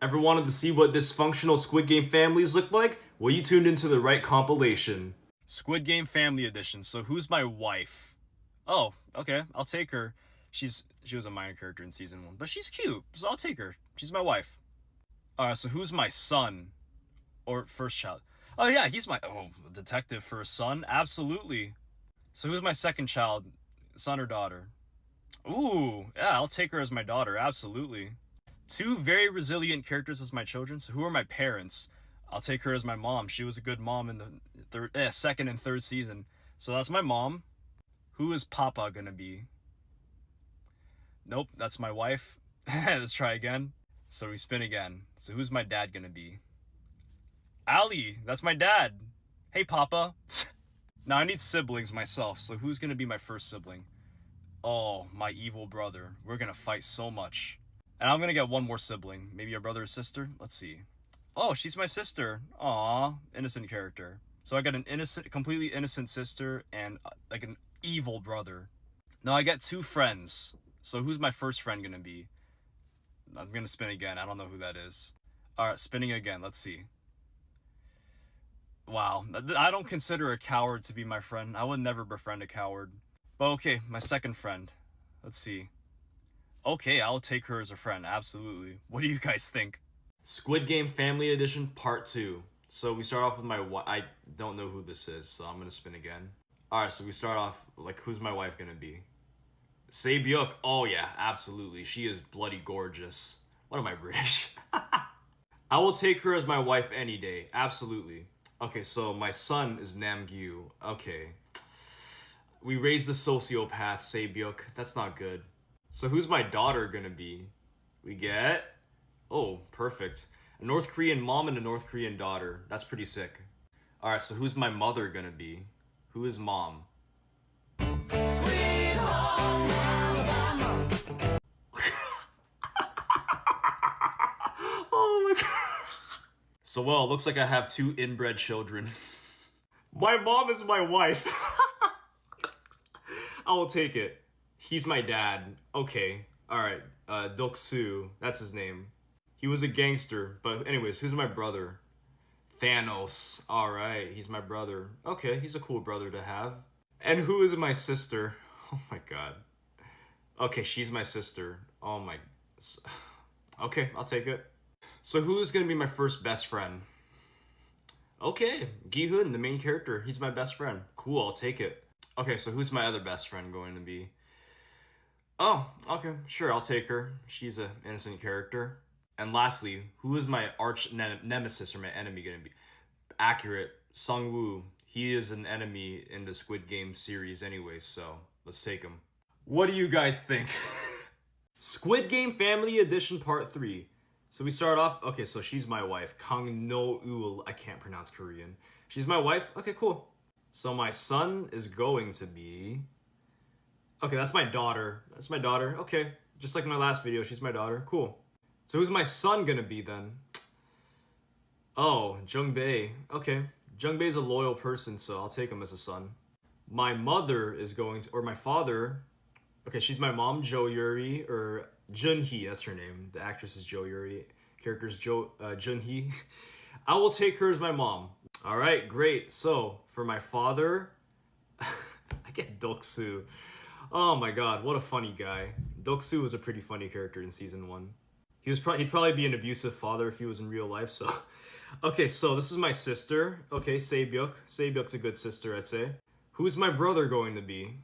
Ever wanted to see what dysfunctional Squid Game families look like? Well, you tuned into the right compilation. Squid Game Family Edition. So who's my wife? Oh, okay, I'll take her. She was a minor character in season 1, but she's cute, so I'll take her. She's my wife. Alright, so who's my son? Or first child? Oh yeah, he's my detective for a son? Absolutely. So who's my second child? Son or daughter? Ooh, yeah, I'll take her as my daughter, absolutely. Two very resilient characters as my children. So who are my parents? I'll take her as my mom. She was a good mom in the second and third season. So that's my mom. Who is Papa gonna be? Nope, that's my wife. Let's try again. So we spin again. So who's my dad gonna be? Ali, that's my dad. Hey, Papa. Now I need siblings myself. So who's gonna be my first sibling? Oh, my evil brother. We're gonna fight so much. And I'm gonna get one more sibling. Maybe a brother or sister? Let's see. Oh, she's my sister. Aw, innocent character. So I got an completely innocent sister and like an evil brother. Now I get two friends. So who's my first friend gonna be? I'm gonna spin again. I don't know who that is. Alright, spinning again. Let's see. Wow. I don't consider a coward to be my friend. I would never befriend a coward. But okay, my second friend. Let's see. Okay, I'll take her as a friend. Absolutely. What do you guys think? Squid Game Family Edition Part 2. So we start off with my wife. I don't know who this is, so I'm going to spin again. Alright, so we start off, like, who's my wife going to be? Sae-byuk. Oh yeah, absolutely. She is bloody gorgeous. What am I, British? I will take her as my wife any day. Absolutely. Okay, so my son is Namgyu. Okay. We raised the sociopath, Sae-byuk. That's not good. So who's my daughter gonna be? We get... Oh, perfect. A North Korean mom and a North Korean daughter. That's pretty sick. Alright, so who's my mother gonna be? Who is mom? Sweet home Alabama. Oh my god. So well, it looks like I have two inbred children. My mom is my wife. I will take it. He's my dad. Okay. Alright. Doksu. That's his name. He was a gangster. But anyways, who's my brother? Thanos. Alright. He's my brother. Okay. He's a cool brother to have. And who is my sister? Oh my god. Okay. She's my sister. Oh my... Okay. I'll take it. So who's gonna be my first best friend? Okay. Gi-hun, the main character. He's my best friend. Cool. I'll take it. Okay, so who's my other best friend going to be? Oh, okay, sure, I'll take her. She's an innocent character. And lastly, who is my arch nemesis or my enemy going to be? Accurate, Sung-woo. He is an enemy in the Squid Game series anyway, so let's take him. What do you guys think? Squid Game Family Edition Part 3. So we start off, okay, so she's my wife. Kang No-ul, I can't pronounce Korean. She's my wife? Okay, cool. So my son is going to be... Okay, that's my daughter. That's my daughter. Okay, just like my last video, she's my daughter. Cool. So who's my son gonna be then? Oh, Jung-bae. Okay, Jung-bae's a loyal person, so I'll take him as a son. My mother is going to... Or my father... Okay, she's my mom, Jo Yuri, or Jun-hee, that's her name. The actress is Jo Yuri. Character's Jun-hee. I will take her as my mom. Alright, great. So, for my father, I get Doksu. Oh my god, what a funny guy. Doksu was a pretty funny character in season 1. He'd probably be an abusive father if he was in real life, so... Okay, so this is my sister. Okay, Sae-byuk. Sae-byuk's a good sister, I'd say. Who's my brother going to be?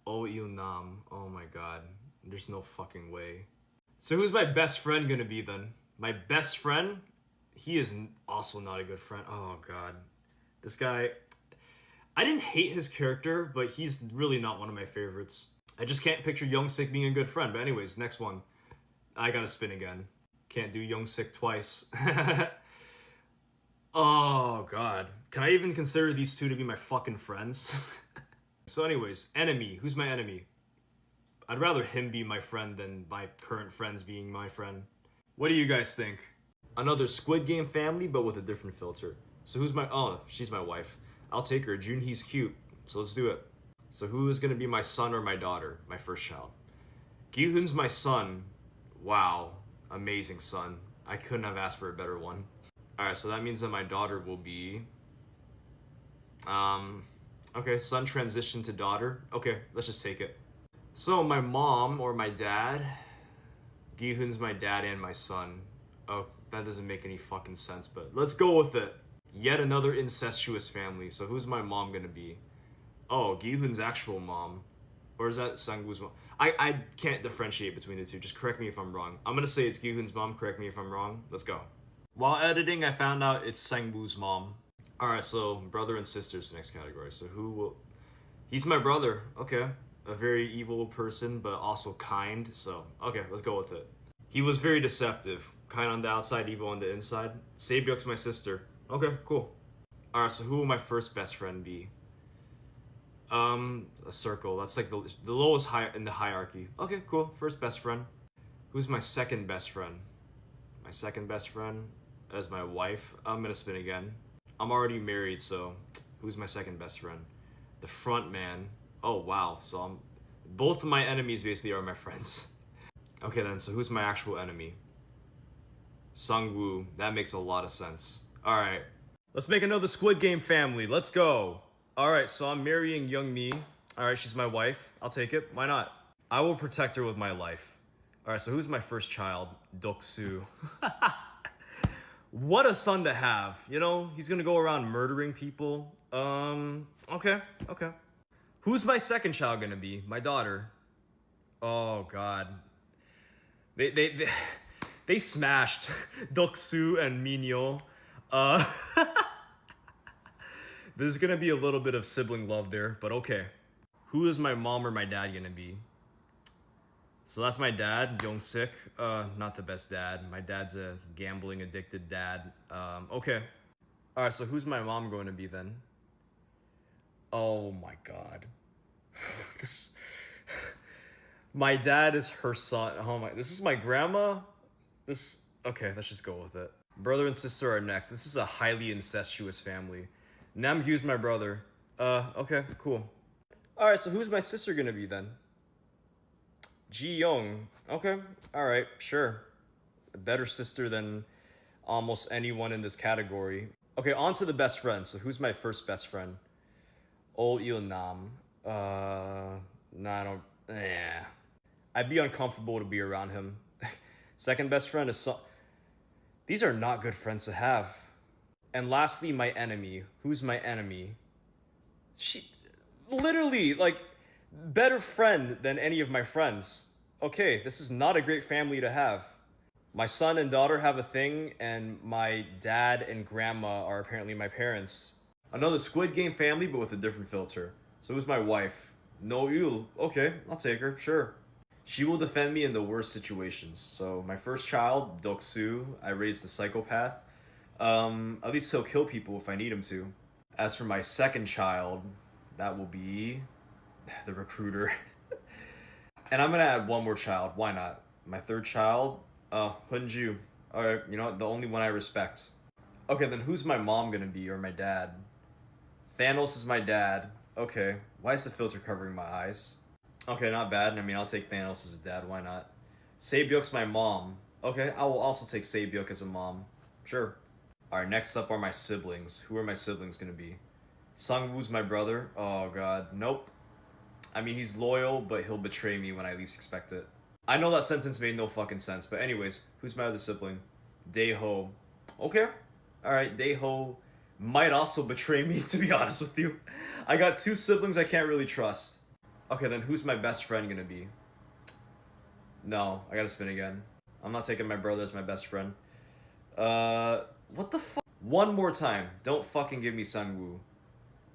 Oh Eun-nam. Oh my god. There's no fucking way. So who's my best friend gonna be then? My best friend? He is also not a good friend. Oh god. This guy... I didn't hate his character, but he's really not one of my favorites. I just can't picture Young-sik being a good friend. But anyways, next one. I gotta spin again. Can't do Young-sik twice. Oh god. Can I even consider these two to be my fucking friends? So anyways, enemy. Who's my enemy? I'd rather him be my friend than my current friends being my friend. What do you guys think? Another Squid Game family, but with a different filter. So who's my... Oh, she's my wife. I'll take her. Jun-hee's cute. So let's do it. So who is going to be my son or my daughter? My first child. Gi-hun's my son. Wow. Amazing son. I couldn't have asked for a better one. Alright, so that means that my daughter will be... Okay, son transition to daughter. Okay, let's just take it. So my mom or my dad... Gi-hun's my dad and my son. Oh, that doesn't make any fucking sense, but let's go with it. Yet another incestuous family. So who's my mom gonna be? Oh, Gi-hun's actual mom. Or is that Sang-woo's mom? I can't differentiate between the two. Just correct me if I'm wrong. I'm gonna say it's Gi-hun's mom. Correct me if I'm wrong. Let's go. While editing, I found out it's Sang-woo's mom. Alright, so brother and sister's the next category. So who will... He's my brother. Okay. A very evil person, but also kind. So, okay, let's go with it. He was very deceptive. Kind on the outside, evil on the inside. Se-byuk's my sister. Okay, cool. Alright, so who will my first best friend be? A circle. That's like the lowest high in the hierarchy. Okay, cool. First best friend. Who's my second best friend? My second best friend is my wife. I'm gonna spin again. I'm already married, so who's my second best friend? The front man. Oh wow. So I'm both of my enemies basically are my friends. Okay then, so who's my actual enemy? Sang-woo. That makes a lot of sense. Alright. Let's make another Squid Game family. Let's go. Alright, so I'm marrying Young Mi. Alright, she's my wife. I'll take it. Why not? I will protect her with my life. Alright, so who's my first child? Deok-soo. What a son to have. You know, he's gonna go around murdering people. Okay. Who's my second child gonna be? My daughter. Oh god. They smashed Deok-soo and Minyo. There's gonna be a little bit of sibling love there, but okay. Who is my mom or my dad gonna be? So that's my dad, Young-sik. Not the best dad. My dad's a gambling addicted dad. Okay. Alright, so who's my mom going to be then? Oh my god. This... My dad is her son. Oh my... This is my grandma? This... Okay, let's just go with it. Brother and sister are next. This is a highly incestuous family. Namgyo's my brother. Okay, cool. Alright, so who's my sister gonna be then? Ji-young. Okay, alright, sure. A better sister than almost anyone in this category. Okay, on to the best friend. So who's my first best friend? Oh Il-nam. Nah, I don't... I'd be uncomfortable to be around him. Second best friend is These are not good friends to have. And lastly, my enemy. Who's my enemy? She... Literally, like... Better friend than any of my friends. Okay, this is not a great family to have. My son and daughter have a thing, and my dad and grandma are apparently my parents. Another Squid Game family, but with a different filter. So who's my wife? No Yul. Okay, I'll take her, sure. She will defend me in the worst situations. So my first child, Deok-soo, I raised a psychopath. At least he'll kill people if I need him to. As for my second child, that will be... the recruiter. And I'm gonna add one more child. Why not? My third child, Hunju. Alright, you know what? The only one I respect. Okay, then who's my mom gonna be, or my dad? Thanos is my dad. Okay. Why is the filter covering my eyes? Okay, not bad. I mean, I'll take Thanos as a dad. Why not? Se-byuk's my mom. Okay, I will also take Se-byuk as a mom. Sure. Alright, next up are my siblings. Who are my siblings gonna be? Sang-woo's my brother. Oh god. Nope. I mean, he's loyal, but he'll betray me when I least expect it. I know that sentence made no fucking sense, but anyways, who's my other sibling? Dae-ho. Okay. Alright, Dae-ho might also betray me, to be honest with you. I got two siblings I can't really trust. Okay, then who's my best friend gonna be? No, I gotta spin again. I'm not taking my brother as my best friend. What the fuck? One more time. Don't fucking give me Sang-woo.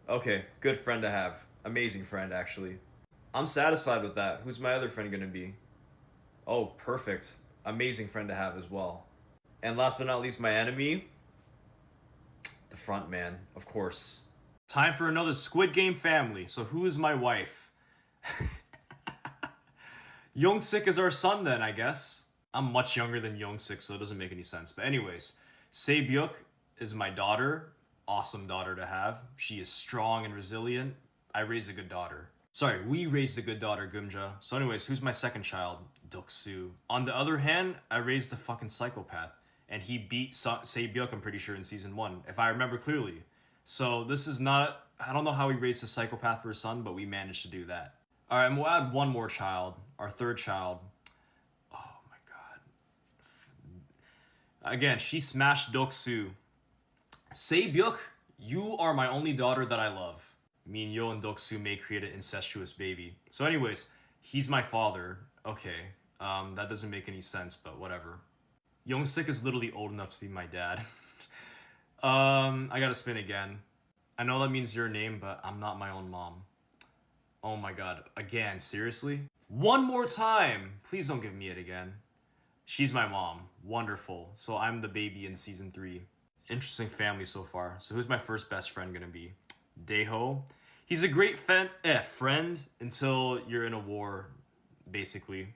Okay, good friend to have. Amazing friend, actually. I'm satisfied with that. Who's my other friend gonna be? Oh, perfect. Amazing friend to have as well. And last but not least, my enemy. The front man, of course. Time for another Squid Game family. So who is my wife? Young-sik is our son then, I guess. I'm much younger than Young-sik, so it doesn't make any sense. But anyways, Se-byuk is my daughter. Awesome daughter to have. She is strong and resilient. I raised a good daughter. Sorry, we raised a good daughter, Gumja. So anyways, who's my second child? Doksu. On the other hand, I raised a fucking psychopath. And he beat Seibyuk, I'm pretty sure, in season 1, if I remember clearly. So this is not... I don't know how we raised a psychopath for a son, but we managed to do that. Alright, and we'll add one more child. Our third child. Oh my god. Again, she smashed Doksu. Seibyuk, you are my only daughter that I love. Me and Yo and Doksu may create an incestuous baby. So anyways, he's my father. Okay, that doesn't make any sense, but whatever. Youngsik is literally old enough to be my dad. I gotta spin again. I know that means your name, but I'm not my own mom. Oh my god, again, seriously? One more time! Please don't give me it again. She's my mom. Wonderful. So I'm the baby in season 3. Interesting family so far. So who's my first best friend gonna be? Daeho. He's a great friend until you're in a war, basically.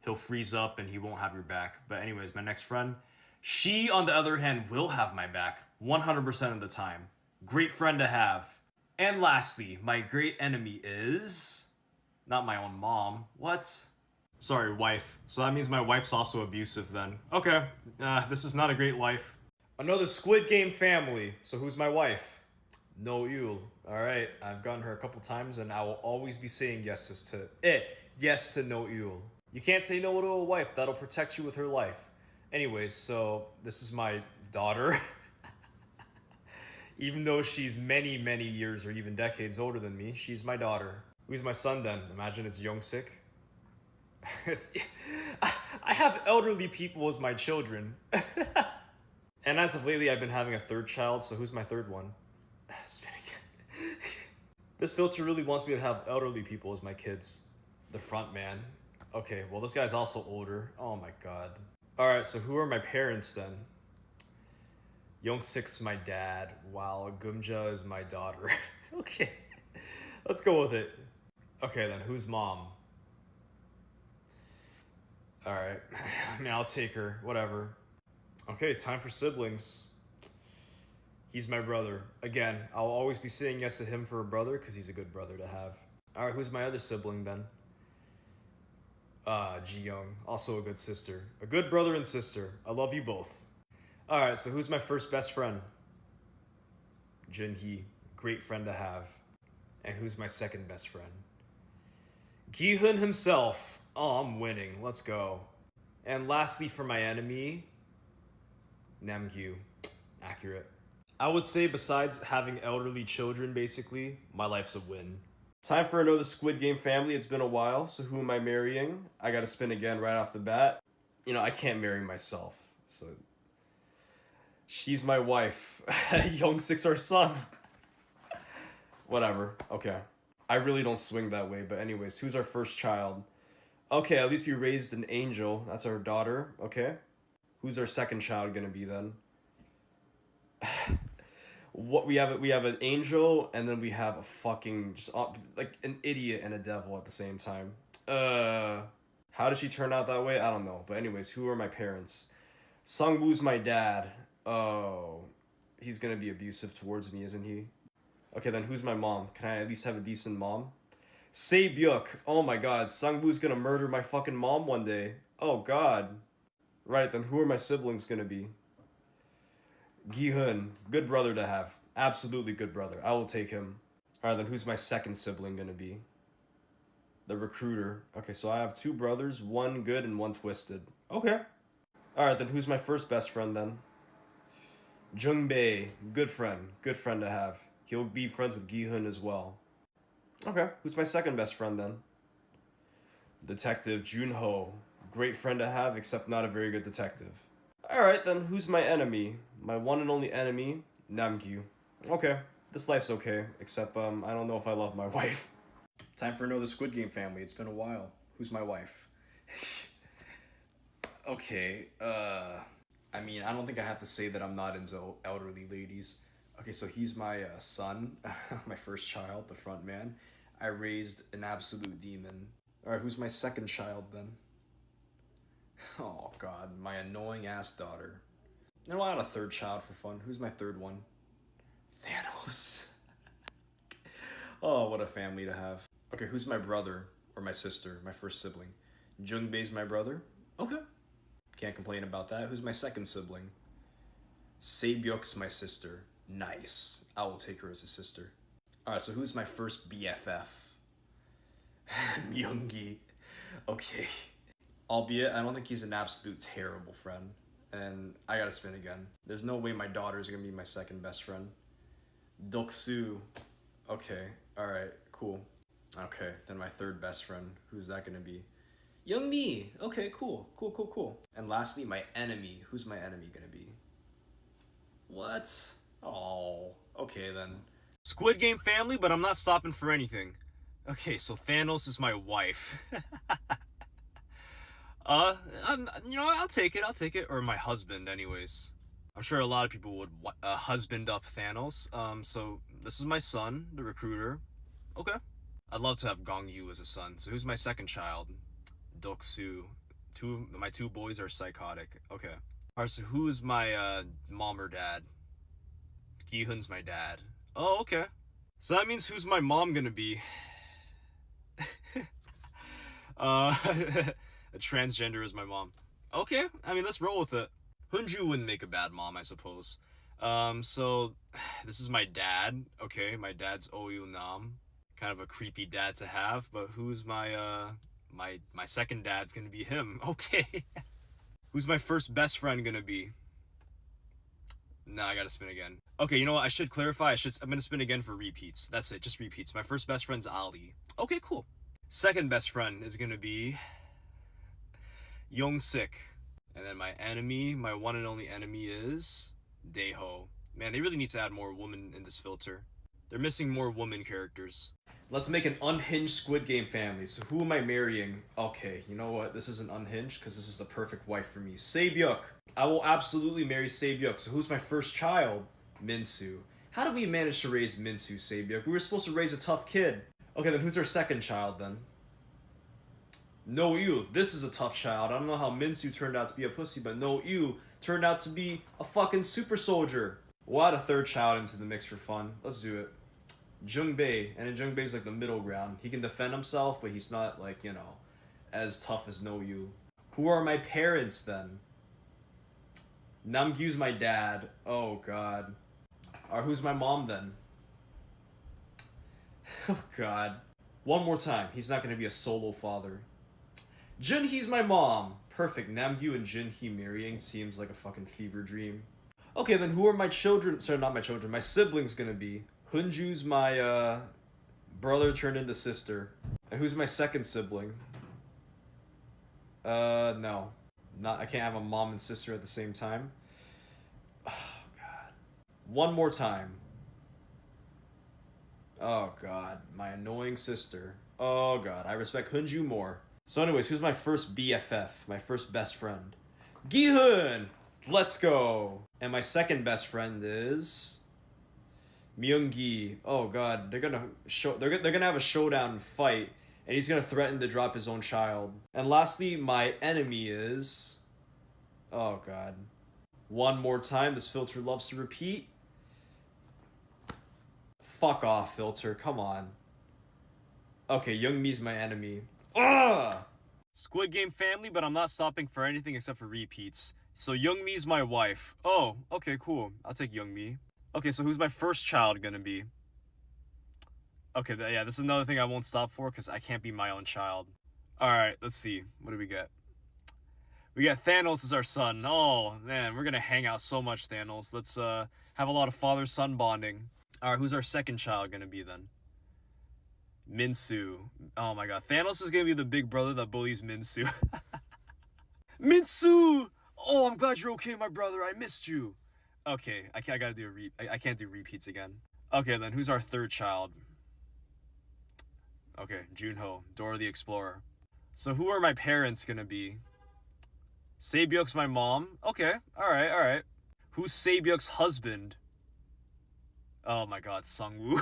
He'll freeze up and he won't have your back. But anyways, my next friend, she, on the other hand, will have my back 100% of the time. Great friend to have. And lastly, my great enemy is... not my own mom. What? Sorry, wife. So that means my wife's also abusive then. Okay, this is not a great life. Another Squid Game family. So who's my wife? No Yul. Alright, I've gotten her a couple times and I will always be saying yes to No Yul. You can't say no to a wife, that'll protect you with her life. Anyways, so this is my daughter. Even though she's many, many years or even decades older than me, she's my daughter. Who's my son then? Imagine it's Youngsik. I have elderly people as my children. And as of lately, I've been having a third child, so who's my third one? Spin again. This filter really wants me to have elderly people as my kids. The front man. Okay, well this guy's also older. Oh my god. Alright, so who are my parents then? Youngsik's my dad, while Gumja is my daughter. Okay, let's go with it. Okay then, who's mom? Alright, I mean I'll take her, whatever. Okay, time for siblings. He's my brother. Again, I'll always be saying yes to him for a brother because he's a good brother to have. Alright, who's my other sibling then? Ji-young, also a good sister. A good brother and sister. I love you both. Alright, so who's my first best friend? Jin-hee, great friend to have. And who's my second best friend? Gi-hun himself. Oh, I'm winning. Let's go. And lastly for my enemy, Namgyu. Accurate. I would say besides having elderly children, basically, my life's a win. Time for another Squid Game family. It's been a while, so who am I marrying? I gotta spin again right off the bat. You know, I can't marry myself, so... she's my wife. Youngsik's our son. Whatever, okay. I really don't swing that way, but anyways, who's our first child? Okay, at least we raised an angel. That's our daughter, okay. Who's our second child gonna be then? What we have an angel and then we have a fucking just like an idiot and a devil at the same time. How did she turn out that way? I don't know. But anyways, who are my parents? Sungwoo's my dad. Oh, he's gonna be abusive towards me, isn't he? Okay, then who's my mom? Can I at least have a decent mom? Seibyuk. Oh my god, Sungwoo's gonna murder my fucking mom one day. Oh god. Right, then who are my siblings gonna be? Gi-hun, good brother to have. Absolutely good brother. I will take him. Alright, then who's my second sibling gonna be? The recruiter. Okay, so I have 2 brothers, one good and one twisted. Okay. Alright, then who's my first best friend then? Jungbei, good friend to have. He'll be friends with Gi-hun as well. Okay, who's my second best friend then? Detective Junho, great friend to have, except not a very good detective. Alright then, who's my enemy? My one and only enemy, Namgyu. Okay, this life's okay, except I don't know if I love my wife. Time for another Squid Game family, it's been a while. Who's my wife? Okay, I mean, I don't think I have to say that I'm not into elderly ladies. Okay, so he's my son, my first child, the front man. I raised an absolute demon. Alright, who's my second child then? Oh god, my annoying ass daughter. You know, I had a third child for fun. Who's my third one? Thanos. Oh, what a family to have. Okay, who's my brother or my sister, my first sibling? Jungbei's my brother? Okay. Can't complain about that. Who's my second sibling? Saebyuk's my sister. Nice. I will take her as a sister. Alright, so who's my first BFF? Myungi. Okay. Albeit, I don't think he's an absolute terrible friend. And I gotta spin again. There's no way my daughter's gonna be my second best friend. Doksu. Okay. Alright, cool. Okay, then my third best friend. Who's that gonna be? Youngmi. Okay, cool. Cool. And lastly, my enemy. Who's my enemy gonna be? What? Oh, okay then. Squid Game family, but I'm not stopping for anything. Okay, so Thanos is my wife. I'll take it. Or my husband, anyways. I'm sure a lot of people would husband up Thanos. So this is my son, the recruiter. Okay. I'd love to have Gong Yu as a son. So who's my second child? Doksu. My two boys are psychotic. Okay. Alright, so who's my mom or dad? Gi-hun's my dad. Oh, okay. So that means who's my mom gonna be? A transgender is my mom. Okay, I mean, let's roll with it. Hunju wouldn't make a bad mom, I suppose. So this is my dad. Okay, my dad's Oyu Nam. Kind of a creepy dad to have, but who's my my second dad's gonna be him. Okay. Who's my first best friend gonna be? No, I gotta spin again. Okay, you know what? I should clarify. I'm gonna spin again for repeats. That's it, just repeats. My first best friend's Ali. Okay, cool. Second best friend is gonna be Young-sik. And then my enemy, my one and only enemy is Daeho. Man, they really need to add more women in this filter. They're missing more woman characters. Let's make an unhinged Squid Game family. So who am I marrying? Okay, you know what? This isn't unhinged because this is the perfect wife for me. Saebyuk. I will absolutely marry Saebyuk. So who's my first child? Minsu. How did we manage to raise Minsu, Saebyuk? We were supposed to raise a tough kid. Okay, then who's our second child then? No Yu. This is a tough child. I don't know how Minsu turned out to be a pussy, but No Yu turned out to be a fucking super soldier. We'll add a third child into the mix for fun. Let's do it. Jungbei, and then Jungbei's like the middle ground. He can defend himself, but he's not like, you know, as tough as No Yu. Who are my parents then? Namgyu's my dad. Oh god. Or who's my mom then? Oh god. One more time. He's not gonna be a solo father. Junhee's my mom. Perfect. Namgyu and Junhee marrying seems like a fucking fever dream. Okay, then who are my children? Sorry, not my children. My siblings gonna be? Hunju's my brother turned into sister. And who's my second sibling? No. Not. I can't have a mom and sister at the same time. Oh god. One more time. Oh god. My annoying sister. Oh god. I respect Hunju more. So anyways, who's my first BFF? My first best friend? Gi-hun! Let's go! And my second best friend is Myung-gi. Oh god, they're gonna have a showdown and fight, and he's gonna threaten to drop his own child. And lastly, my enemy is, oh god. One more time, this filter loves to repeat. Fuck off, filter, come on. Okay, Young-mi's my enemy. Ugh! Squid Game family, but I'm not stopping for anything except for repeats. So Young-mi's my wife. Oh, okay, cool. I'll take Young-mi. Okay, so who's my first child gonna be? Okay, yeah, this is another thing I won't stop for because I can't be my own child. Alright, let's see. What do we get? We got Thanos as our son. Oh, man, we're gonna hang out so much, Thanos. Let's have a lot of father-son bonding. Alright, who's our second child gonna be then? Minsu. Oh my god, Thanos is gonna be the big brother that bullies Minsu. Minsu! Oh, I'm glad you're okay, my brother. I missed you. Okay, I gotta do I can't do repeats again. Okay, then who's our third child? Okay, Junho, Dora the Explorer. So who are my parents gonna be? Saebyuk's my mom. Okay, alright. Who's Saebyuk's husband? Oh my god, Sungwoo.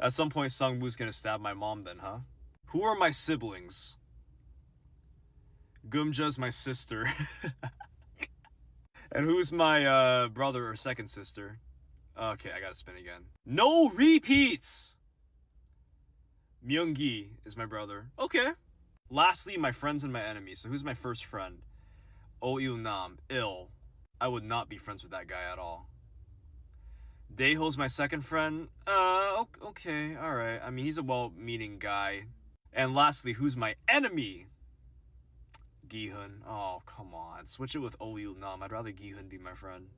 At some point, Sungwoo's gonna stab my mom then, huh? Who are my siblings? Gumja's my sister. And who's my brother or second sister? Okay, I gotta spin again. No repeats! Myung-gi is my brother. Okay. Lastly, my friends and my enemies. So who's my first friend? Oh Il-nam. Ill. I would not be friends with that guy at all. Daeho's my second friend. Okay, alright. I mean, he's a well-meaning guy. And lastly, who's my enemy? Gi-hun. Oh, come on. Switch it with Oh Il-nam. I'd rather Gi-hun be my friend.